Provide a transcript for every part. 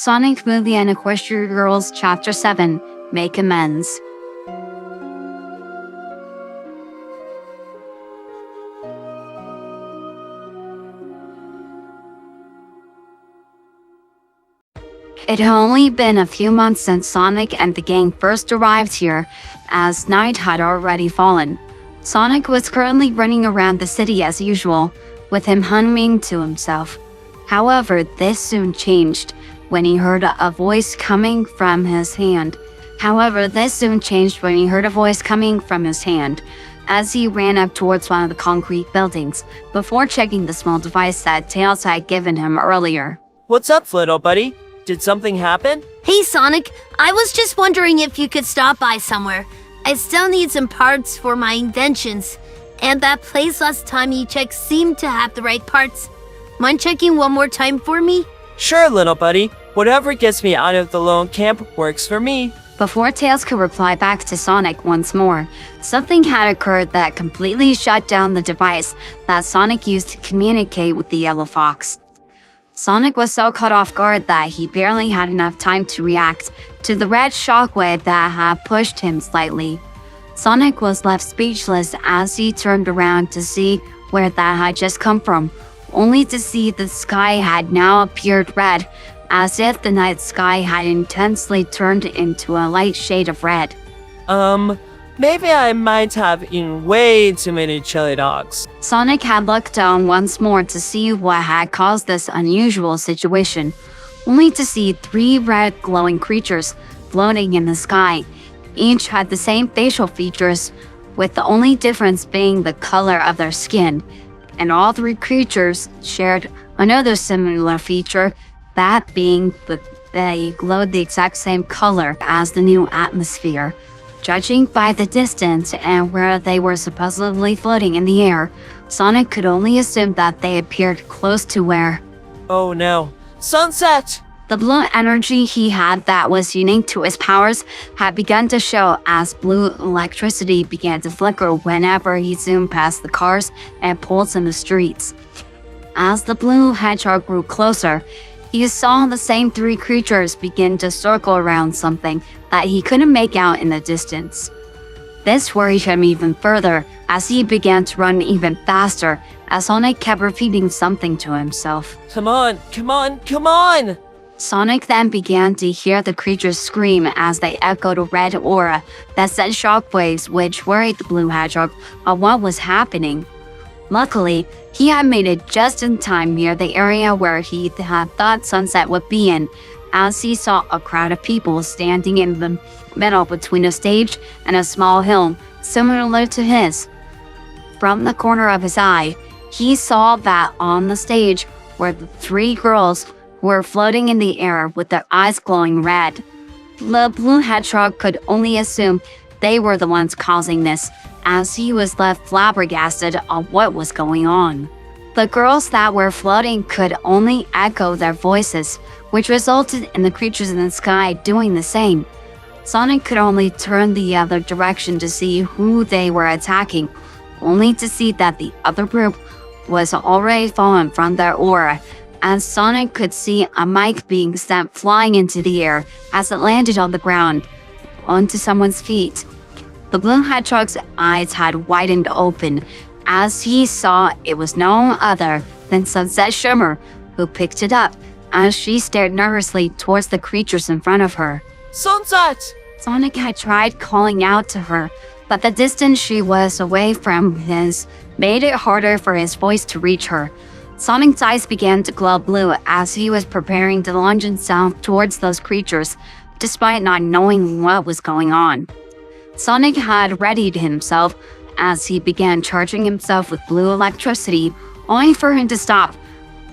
Sonic Movie and Equestria Girls Chapter 7 Make Amends. It had only been a few months since Sonic and the gang first arrived here, as night had already fallen. Sonic was currently running around the city as usual, with him humming to himself. However, this soon changed when he heard a voice coming from his hand. As he ran up towards one of the concrete buildings, before checking the small device that Tails had given him earlier. What's up, little buddy? Did something happen? Hey Sonic, I was just wondering if you could stop by somewhere. I still need some parts for my inventions, and that place last time you checked seemed to have the right parts. Mind checking one more time for me? Sure, little buddy. Whatever gets me out of the lone camp works for me. Before Tails could reply back to Sonic once more, something had occurred that completely shut down the device that Sonic used to communicate with the Yellow Fox. Sonic was so caught off guard that he barely had enough time to react to the red shockwave that had pushed him slightly. Sonic was left speechless as he turned around to see where that had just come from, only to see the sky had now appeared red, as if the night sky had intensely turned into a light shade of red. Maybe I might have eaten way too many chili dogs. Sonic had looked down once more to see what had caused this unusual situation, only to see 3 red glowing creatures floating in the sky. Each had the same facial features, with the only difference being the color of their skin, and all 3 creatures shared another similar feature, that being that they glowed the exact same color as the new atmosphere. Judging by the distance and where they were supposedly floating in the air, Sonic could only assume that they appeared close to where... Oh no. Sunset! The blue energy he had that was unique to his powers had begun to show as blue electricity began to flicker whenever he zoomed past the cars and poles in the streets. As the blue hedgehog grew closer, he saw the same 3 creatures begin to circle around something that he couldn't make out in the distance. This worried him even further as he began to run even faster as Sonic kept repeating something to himself. Come on, come on, come on! Sonic then began to hear the creatures scream as they echoed a red aura that sent shockwaves which worried the blue hedgehog on what was happening. Luckily, he had made it just in time near the area where he had thought Sunset would be in, as he saw a crowd of people standing in the middle between a stage and a small hill similar to his. From the corner of his eye, he saw that on the stage were the 3 girls who were floating in the air with their eyes glowing red. The blue hedgehog could only assume they were the ones causing this, as he was left flabbergasted on what was going on. The girls that were floating could only echo their voices, which resulted in the creatures in the sky doing the same. Sonic could only turn the other direction to see who they were attacking, only to see that the other group was already fallen from their aura, as Sonic could see a mic being sent flying into the air as it landed on the ground, onto someone's feet. The blue hedgehog's eyes had widened open as he saw it was no other than Sunset Shimmer, who picked it up as she stared nervously towards the creatures in front of her. Sunset! Sonic had tried calling out to her, but the distance she was away from his made it harder for his voice to reach her. Sonic's eyes began to glow blue as he was preparing to launch himself towards those creatures, despite not knowing what was going on. Sonic had readied himself as he began charging himself with blue electricity, only for him to stop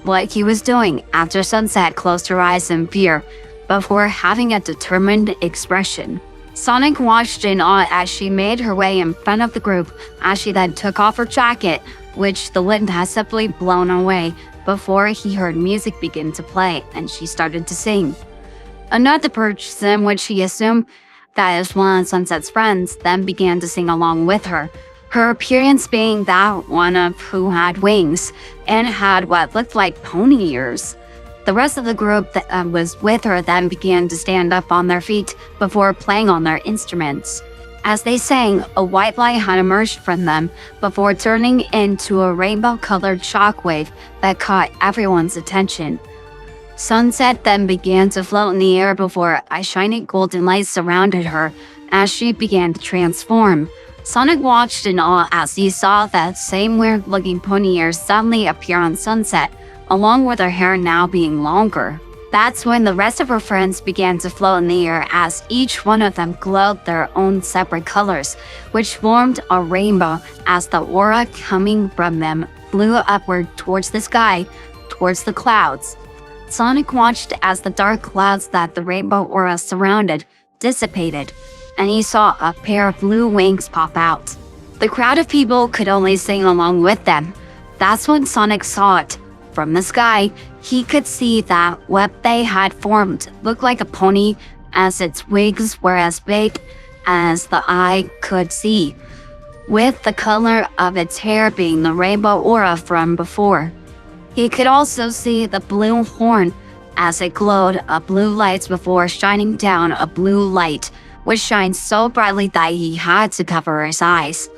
what he was doing after Sunset closed her eyes in fear before having a determined expression. Sonic watched in awe as she made her way in front of the group as she then took off her jacket, which the wind had simply blown away before he heard music begin to play and she started to sing. Another person, which he assumed that is one of Sunset's friends, then began to sing along with her, her appearance being that one of who had wings and had what looked like pony ears. The rest of the group that was with her then began to stand up on their feet before playing on their instruments. As they sang, a white light had emerged from them before turning into a rainbow-colored shockwave that caught everyone's attention. Sunset then began to float in the air before a shiny golden light surrounded her as she began to transform. Sonic watched in awe as he saw that same weird-looking pony ears suddenly appear on Sunset, along with her hair now being longer. That's when the rest of her friends began to float in the air as each one of them glowed their own separate colors, which formed a rainbow as the aura coming from them flew upward towards the sky, towards the clouds. Sonic watched as the dark clouds that the rainbow aura surrounded dissipated, and he saw a pair of blue wings pop out. The crowd of people could only sing along with them. That's when Sonic saw it. From the sky, he could see that what they had formed looked like a pony, as its wings were as big as the eye could see, with the color of its hair being the rainbow aura from before. He could also see the blue horn as it glowed a blue light before shining down a blue light, which shined so brightly that he had to cover his eyes.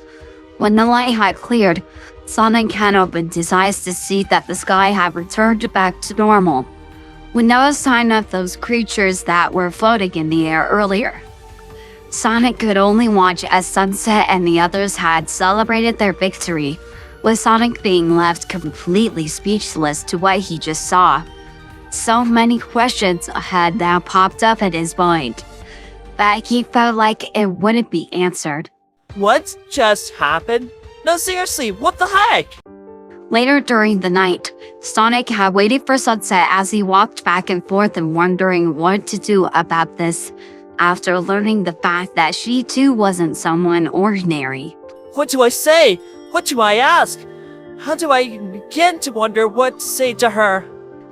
When the light had cleared, Sonic had opened his eyes to see that the sky had returned back to normal, with no sign of those creatures that were floating in the air earlier. Sonic could only watch as Sunset and the others had celebrated their victory, with Sonic being left completely speechless to what he just saw. So many questions had now popped up in his mind, but he felt like it wouldn't be answered. What just happened? No, seriously, what the heck? Later during the night, Sonic had waited for Sunset as he walked back and forth and wondering what to do about this after learning the fact that she too wasn't someone ordinary. What do I say? What do I ask? How do I begin to wonder what to say to her?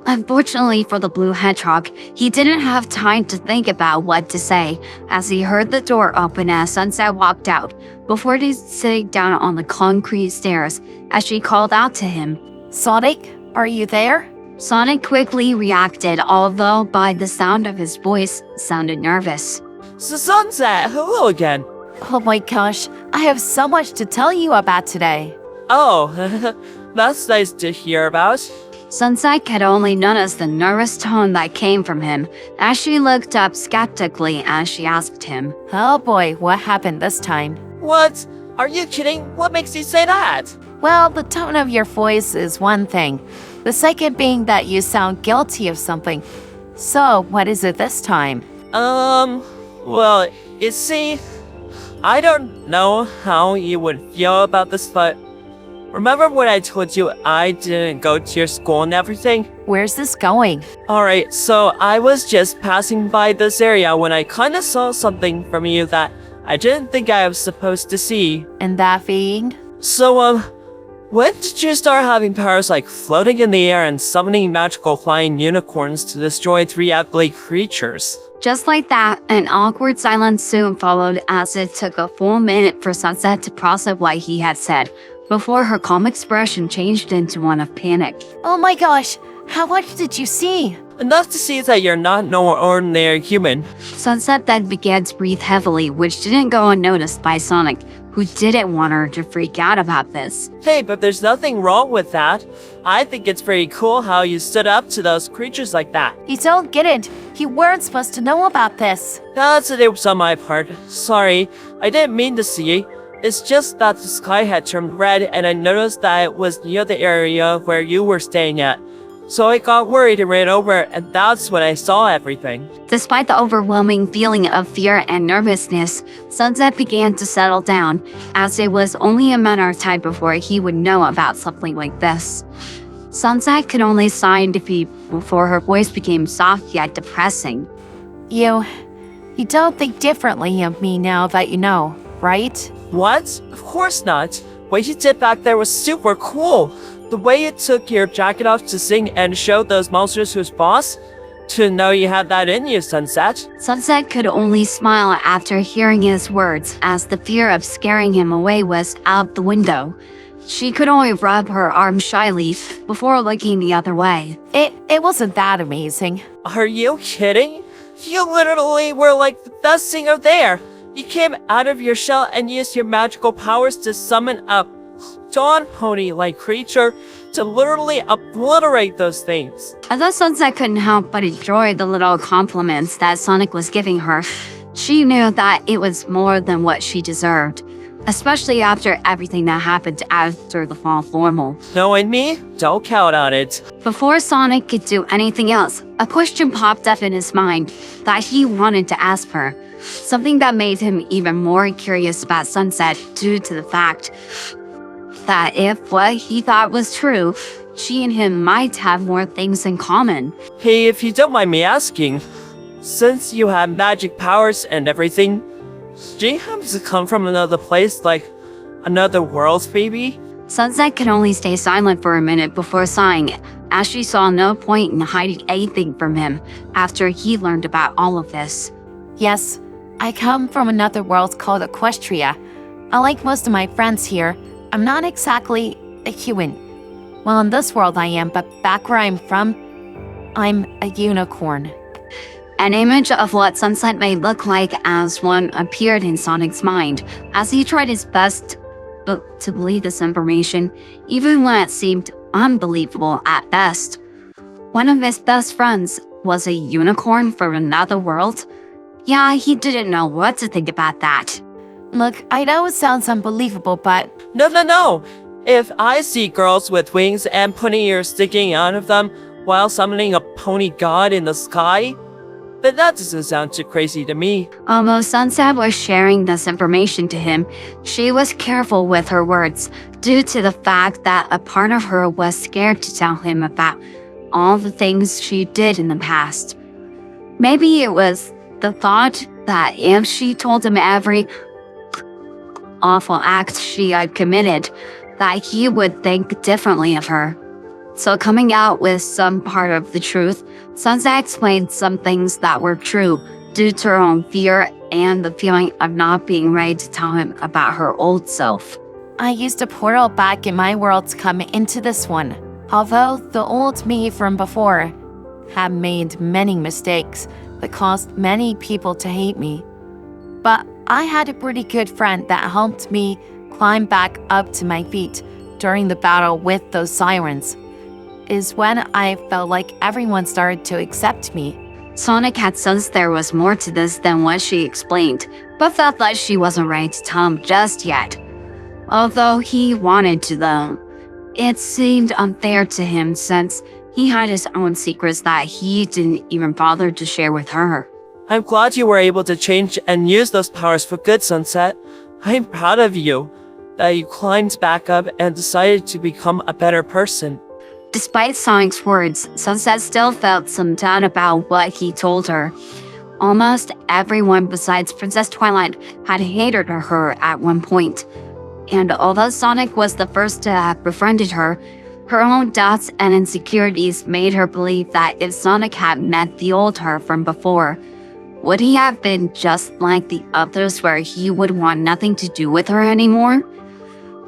Unfortunately for the Blue Hedgehog, he didn't have time to think about what to say as he heard the door open as Sunset walked out, before sitting down on the concrete stairs as she called out to him. Sonic, are you there? Sonic quickly reacted, although by the sound of his voice sounded nervous. Sunset, hello again. Oh my gosh, I have so much to tell you about today. Oh, that's nice to hear about. Sunset could only notice the nervous tone that came from him as she looked up skeptically as she asked him. Oh boy, what happened this time? What? Are you kidding? What makes you say that? Well, the tone of your voice is one thing. The second being that you sound guilty of something. So, what is it this time? Well, you see, I don't know how you would feel about this, but remember when I told you I didn't go to your school and everything? Where's this going? Alright, so I was just passing by this area when I kinda saw something from you that I didn't think I was supposed to see. And that being? So, when did you start having powers like floating in the air and summoning magical flying unicorns to destroy 3 ugly creatures? Just like that, an awkward silence soon followed as it took a full minute for Sunset to process what he had said, before her calm expression changed into one of panic. Oh my gosh, how much did you see? Enough to see that you're not no ordinary human. Sunset then began to breathe heavily, which didn't go unnoticed by Sonic, who didn't want her to freak out about this. Hey, but there's nothing wrong with that. I think it's pretty cool how you stood up to those creatures like that. You don't get it. You weren't supposed to know about this. That's it on my part. Sorry, I didn't mean to see. It's just that the sky had turned red and I noticed that it was near the area where you were staying at. So I got worried and ran over, and that's when I saw everything. Despite the overwhelming feeling of fear and nervousness, Sunset began to settle down, as it was only a matter of time before he would know about something like this. Sunset could only sigh in defeat before her voice became soft yet depressing. You don't think differently of me now that you know, right? What? Of course not. What you did back there was super cool. The way you took your jacket off to sing and showed those monsters who's boss? To know you had that in you, Sunset. Sunset could only smile after hearing his words, as the fear of scaring him away was out the window. She could only rub her arm shyly before looking the other way. It wasn't that amazing. Are you kidding? You literally were like the best singer there. You came out of your shell and used your magical powers to summon a dawn pony-like creature to literally obliterate those things. Although Sunset couldn't help but enjoy the little compliments that Sonic was giving her, she knew that it was more than what she deserved, especially after everything that happened after the fall formal. Knowing me, don't count on it. Before Sonic could do anything else, a question popped up in his mind that he wanted to ask her, something that made him even more curious about Sunset due to the fact that if what he thought was true, she and him might have more things in common. Hey, if you don't mind me asking, since you have magic powers and everything, do you happen to come from another place, like another world, maybe? Sunset could only stay silent for a minute before sighing, as she saw no point in hiding anything from him after he learned about all of this. Yes, I come from another world called Equestria. Unlike most of my friends here, I'm not exactly a human. Well, in this world I am, but back where I'm from, I'm a unicorn. An image of what Sunset may look like as one appeared in Sonic's mind as he tried his best to believe this information, even when it seemed unbelievable at best. One of his best friends was a unicorn from another world? Yeah, he didn't know what to think about that. Look, I know it sounds unbelievable, but No. If I see girls with wings and pointy ears sticking out of them while summoning a pony god in the sky, but that doesn't sound too crazy to me. Although Sunset was sharing this information to him, she was careful with her words due to the fact that a part of her was scared to tell him about all the things she did in the past. Maybe it was the thought that if she told him every awful act she had committed, that he would think differently of her. So coming out with some part of the truth, Sunset explained some things that were true due to her own fear and the feeling of not being ready to tell him about her old self. I used a portal back in my world to come into this one. Although the old me from before had made many mistakes that caused many people to hate me. But I had a pretty good friend that helped me climb back up to my feet during the battle with those sirens. Is when I felt like everyone started to accept me. Sonic had sensed there was more to this than what she explained, but felt like she wasn't ready to tell him just yet. Although he wanted to though, it seemed unfair to him since he had his own secrets that he didn't even bother to share with her. I'm glad you were able to change and use those powers for good, Sunset. I'm proud of you that you climbed back up and decided to become a better person. Despite Sonic's words, Sunset still felt some doubt about what he told her. Almost everyone besides Princess Twilight had hated her at one point. And although Sonic was the first to have befriended her, her own doubts and insecurities made her believe that if Sonic had met the old her from before, would he have been just like the others where he would want nothing to do with her anymore?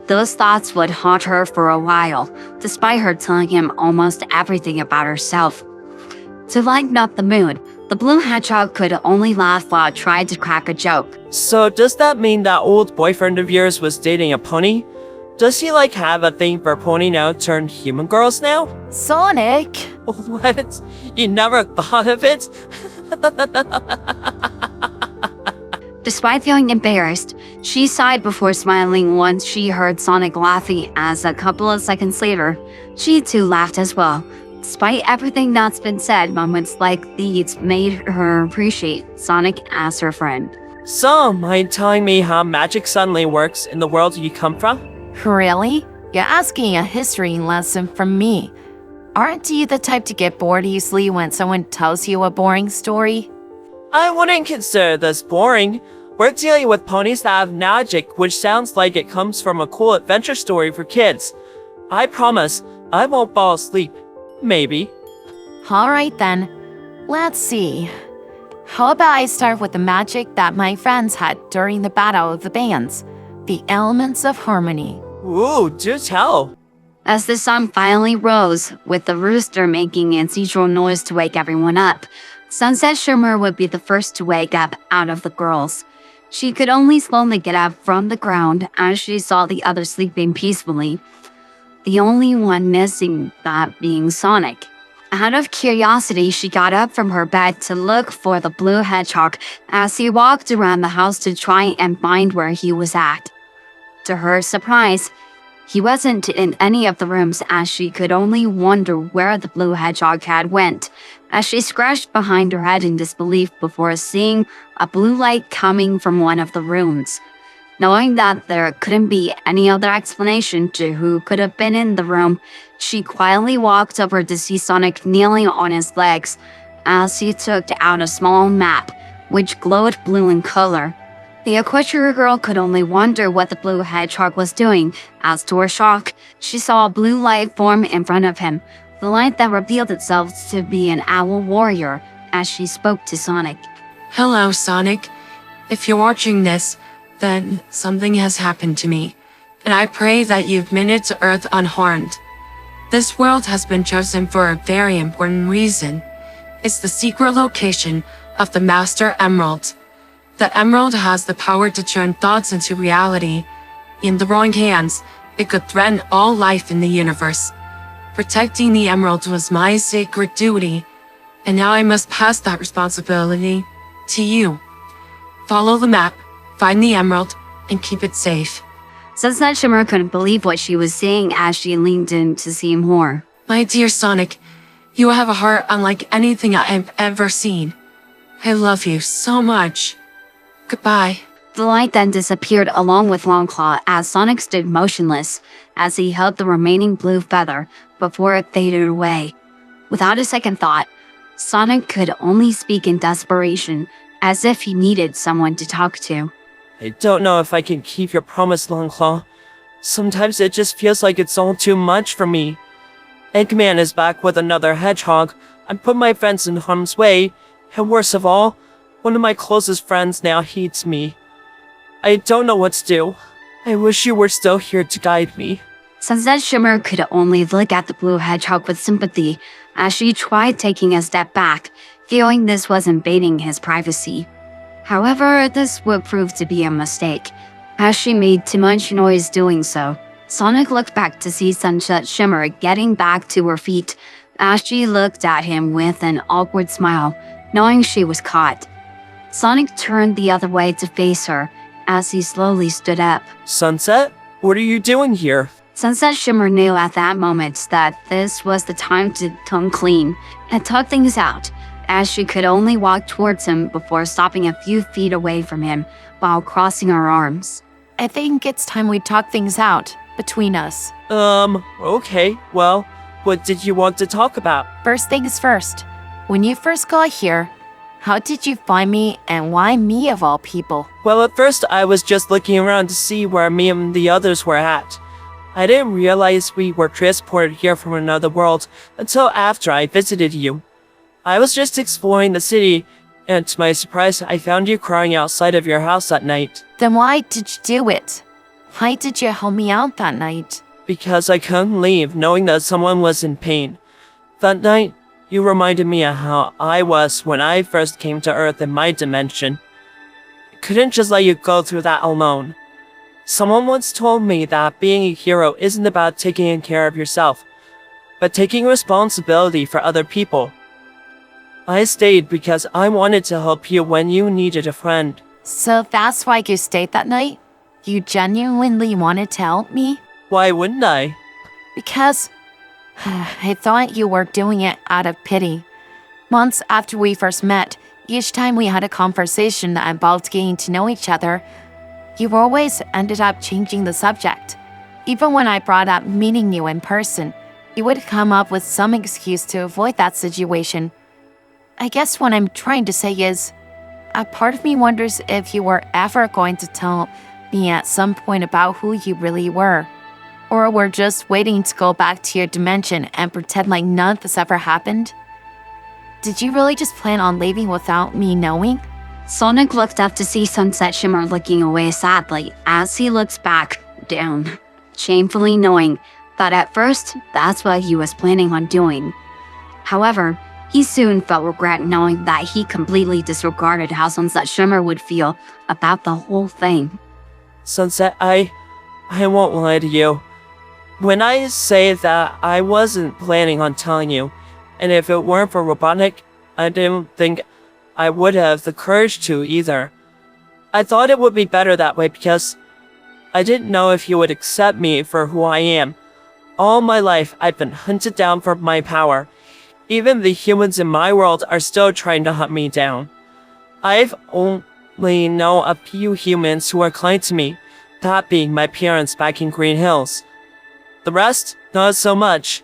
Those thoughts would haunt her for a while, despite her telling him almost everything about herself. To lighten up the mood, the blue hedgehog could only laugh while it tried to crack a joke. So does that mean that old boyfriend of yours was dating a pony? Does he have a thing for pony now turned human girls now? Sonic! What? You never thought of it? Despite feeling embarrassed, she sighed before smiling once she heard Sonic laughing as a couple of seconds later, she too laughed as well. Despite everything that's been said, moments like these made her appreciate Sonic as her friend. So, mind telling me how magic suddenly works in the world you come from? Really? You're asking a history lesson from me. Aren't you the type to get bored easily when someone tells you a boring story? I wouldn't consider this boring. We're dealing with ponies that have magic, which sounds like it comes from a cool adventure story for kids. I promise, I won't fall asleep. Maybe. Alright then. Let's see. How about I start with the magic that my friends had during the Battle of the Bands? The Elements of Harmony. Ooh, do tell. As the sun finally rose, with the rooster making its usual noise to wake everyone up, Sunset Shimmer would be the first to wake up out of the girls. She could only slowly get up from the ground as she saw the others sleeping peacefully, the only one missing that being Sonic. Out of curiosity, she got up from her bed to look for the blue hedgehog as he walked around the house to try and find where he was at. To her surprise, he wasn't in any of the rooms as she could only wonder where the blue hedgehog had went, as she scratched behind her head in disbelief before seeing a blue light coming from one of the rooms. Knowing that there couldn't be any other explanation to who could have been in the room, she quietly walked over to see Sonic kneeling on his legs as he took out a small map, which glowed blue in color. The Equestria girl could only wonder what the blue hedgehog was doing, as to her shock, she saw a blue light form in front of him, the light that revealed itself to be an owl warrior, as she spoke to Sonic. Hello, Sonic. If you're watching this, then something has happened to me, and I pray that you've made it to Earth unharmed. This world has been chosen for a very important reason. It's the secret location of the Master Emerald. The emerald has the power to turn thoughts into reality. In the wrong hands, it could threaten all life in the universe. Protecting the emerald was my sacred duty, and now I must pass that responsibility to you. Follow the map, find the emerald, and keep it safe. Sunset Shimmer couldn't believe what she was saying as she leaned in to see more. My dear Sonic, you have a heart unlike anything I have ever seen. I love you so much. Goodbye. The light then disappeared along with Longclaw as Sonic stood motionless as he held the remaining blue feather before it faded away. Without a second thought, Sonic could only speak in desperation, as if he needed someone to talk to. I don't know if I can keep your promise, Longclaw. Sometimes it just feels like it's all too much for me. Eggman is back with another hedgehog. I put my friends in harm's way, and worst of all, one of my closest friends now hates me. I don't know what to do. I wish you were still here to guide me. Sunset Shimmer could only look at the blue hedgehog with sympathy as she tried taking a step back, feeling this was invading his privacy. However, this would prove to be a mistake, as she made too much noise doing so. Sonic looked back to see Sunset Shimmer getting back to her feet as she looked at him with an awkward smile, knowing she was caught. Sonic turned the other way to face her as he slowly stood up. Sunset? What are you doing here? Sunset Shimmer knew at that moment that this was the time to come clean and talk things out, as she could only walk towards him before stopping a few feet away from him while crossing her arms. I think it's time we talk things out between us. Okay. Well, what did you want to talk about? First things first. When you first got here, how did you find me and why me of all people? Well, at first I was just looking around to see where me and the others were at. I didn't realize we were transported here from another world until after I visited you. I was just exploring the city, and to my surprise, I found you crying outside of your house that night. Then why did you do it? Why did you help me out that night? Because I couldn't leave knowing that someone was in pain. That night, you reminded me of how I was when I first came to Earth in my dimension. I couldn't just let you go through that alone. Someone once told me that being a hero isn't about taking care of yourself, but taking responsibility for other people. I stayed because I wanted to help you when you needed a friend. So that's why you stayed that night? You genuinely wanted to help me? Why wouldn't I? Because I thought you were doing it out of pity. Months after we first met, each time we had a conversation that involved getting to know each other, you always ended up changing the subject. Even when I brought up meeting you in person, you would come up with some excuse to avoid that situation. I guess what I'm trying to say is, a part of me wonders if you were ever going to tell me at some point about who you really were. Or were just waiting to go back to your dimension and pretend like none of this ever happened? Did you really just plan on leaving without me knowing? Sonic looked up to see Sunset Shimmer looking away sadly as he looks back down. shamefully knowing that at first that's what he was planning on doing. However, he soon felt regret knowing that he completely disregarded how Sunset Shimmer would feel about the whole thing. Sunset, I won't lie to you. When I say that I wasn't planning on telling you, and if it weren't for Robotnik, I didn't think I would have the courage to either. I thought it would be better that way because I didn't know if you would accept me for who I am. All my life, I've been hunted down for my power. Even the humans in my world are still trying to hunt me down. I've only known a few humans who are kind to me, that being my parents back in Green Hills. The rest, not so much.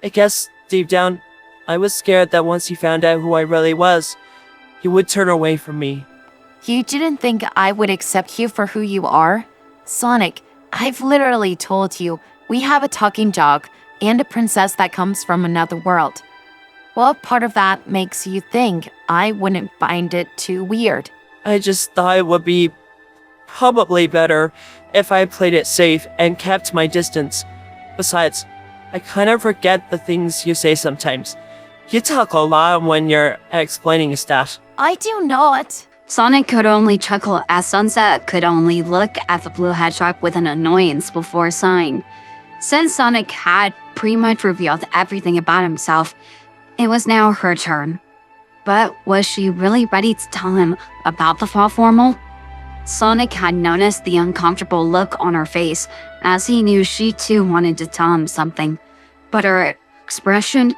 I guess, deep down, I was scared that once he found out who I really was, he would turn away from me. You didn't think I would accept you for who you are? Sonic, I've literally told you we have a talking dog and a princess that comes from another world. What part of that makes you think I wouldn't find it too weird? I just thought it would be probably better if I played it safe and kept my distance. Besides, I kind of forget the things you say sometimes. You talk a lot when you're explaining stuff. I do not. Sonic could only chuckle as Sunset could only look at the blue hedgehog with an annoyance before sighing. Since Sonic had pretty much revealed everything about himself, it was now her turn. But was she really ready to tell him about the fall formal? Sonic had noticed the uncomfortable look on her face as he knew she too wanted to tell him something. But her expression,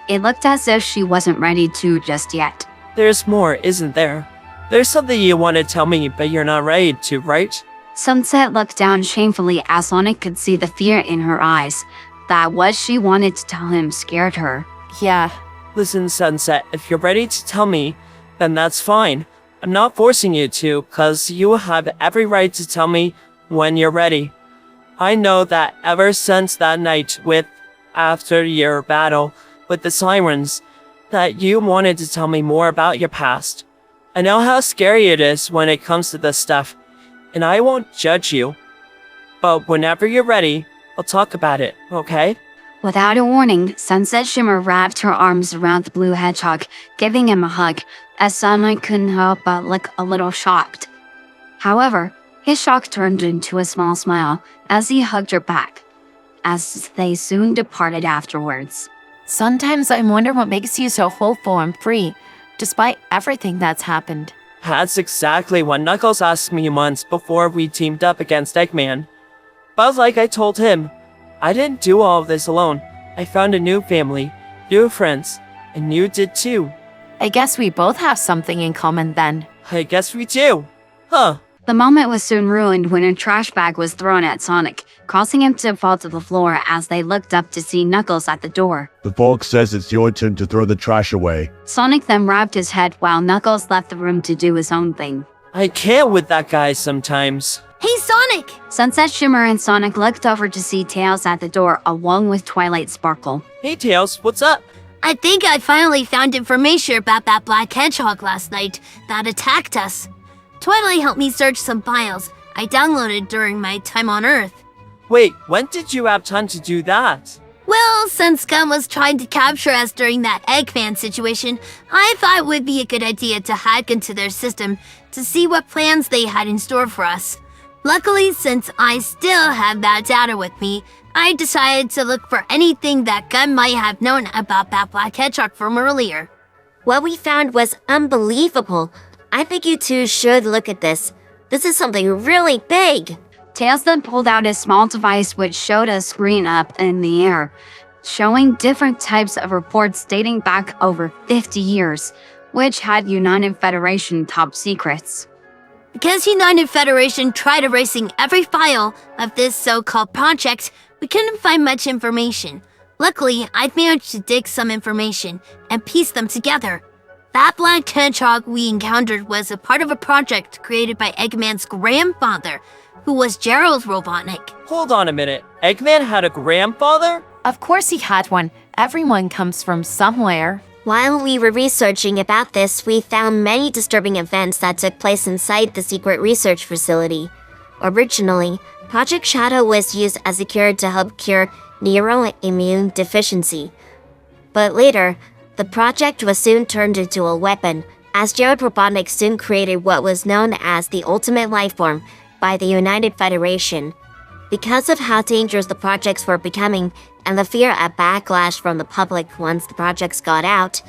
it looked as if she wasn't ready to just yet. There's more, isn't there? There's something you want to tell me, but you're not ready to, right? Sunset looked down shamefully as Sonic could see the fear in her eyes. That what she wanted to tell him scared her. Yeah. Listen, Sunset, if you're ready to tell me, then that's fine. I'm not forcing you to, cause you have every right to tell me when you're ready. I know that ever since that night after your battle with the sirens, that you wanted to tell me more about your past. I know how scary it is when it comes to this stuff, and I won't judge you. But whenever you're ready, I'll talk about it, okay? Without a warning, Sunset Shimmer wrapped her arms around the blue hedgehog, giving him a hug, as Sonic couldn't help but look a little shocked. However, his shock turned into a small smile as he hugged her back, as they soon departed afterwards. Sometimes I wonder what makes you so hopeful and free, despite everything that's happened. That's exactly what Knuckles asked me months before we teamed up against Eggman. But like I told him, I didn't do all of this alone. I found a new family, new friends, and you did too. I guess we both have something in common then. I guess we do. Huh. The moment was soon ruined when a trash bag was thrown at Sonic, causing him to fall to the floor as they looked up to see Knuckles at the door. The Fox says it's your turn to throw the trash away. Sonic then rubbed his head while Knuckles left the room to do his own thing. I can't with that guy sometimes. Hey, Sonic! Sunset Shimmer and Sonic looked over to see Tails at the door along with Twilight Sparkle. Hey Tails, what's up? I think I finally found information about that black hedgehog last night that attacked us. Twilight helped me search some files I downloaded during my time on Earth. Wait, when did you have time to do that? Well, since Scum was trying to capture us during that Eggman situation, I thought it would be a good idea to hack into their system to see what plans they had in store for us. Luckily, since I still have that data with me, I decided to look for anything that Gun might have known about that black hedgehog from earlier. What we found was unbelievable. I think you two should look at this. This is something really big. Tails then pulled out a small device which showed a screen up in the air, showing different types of reports dating back over 50 years, which had United Federation top secrets. Because United Federation tried erasing every file of this so-called project, we couldn't find much information. Luckily, I'd managed to dig some information and piece them together. That black hedgehog we encountered was a part of a project created by Eggman's grandfather, who was Gerald Robotnik. Hold on a minute. Eggman had a grandfather? Of course he had one. Everyone comes from somewhere. While we were researching about this, we found many disturbing events that took place inside the secret research facility. Originally, Project Shadow was used as a cure to help cure neuroimmune deficiency. But later, the project was soon turned into a weapon, as Gerald Robotnik soon created what was known as the Ultimate Lifeform by the United Federation. Because of how dangerous the projects were becoming and the fear of backlash from the public once the projects got out,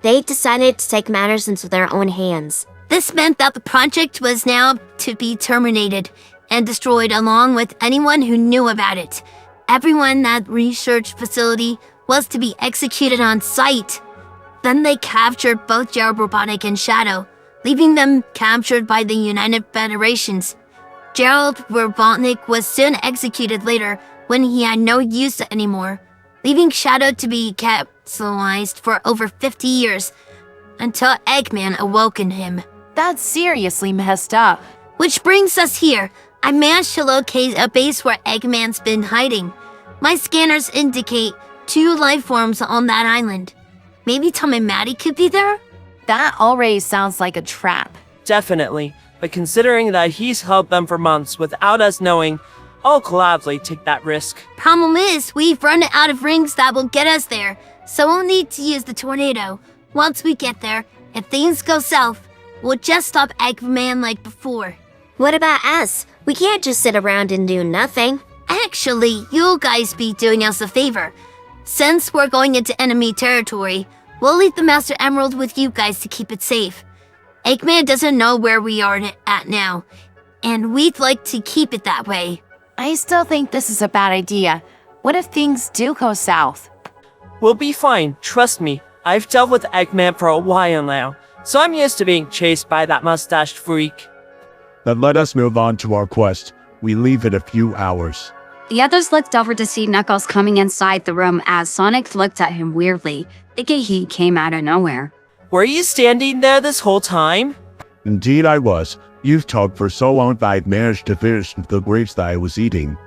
they decided to take matters into their own hands. This meant that the project was now to be terminated and destroyed along with anyone who knew about it. Everyone in that research facility was to be executed on sight. Then they captured both Gerald Robotnik and Shadow, leaving them captured by the United Federations. Gerald Robotnik was soon executed later when he had no use anymore, leaving Shadow to be capitalized for over 50 years, until Eggman awoken him. That's seriously messed up. Which brings us here. I managed to locate a base where Eggman's been hiding. My scanners indicate 2 life forms on that island. Maybe Tom and Maddie could be there? That already sounds like a trap. Definitely, but considering that he's helped them for months without us knowing, I'll gladly take that risk. Problem is, we've run out of rings that will get us there, so we'll need to use the tornado. Once we get there, if things go south, we'll just stop Eggman like before. What about us? We can't just sit around and do nothing. Actually, you guys be doing us a favor. Since we're going into enemy territory, we'll leave the Master Emerald with you guys to keep it safe. Eggman doesn't know where we are at now, and we'd like to keep it that way. I still think this is a bad idea. What if things do go south? We'll be fine, trust me. I've dealt with Eggman for a while now, so I'm used to being chased by that mustached freak. Then let us move on to our quest. We leave in a few hours. The others looked over to see Knuckles coming inside the room as Sonic looked at him weirdly, thinking he came out of nowhere. Were you standing there this whole time? Indeed I was. You've talked for so long that I've managed to finish the grapes that I was eating.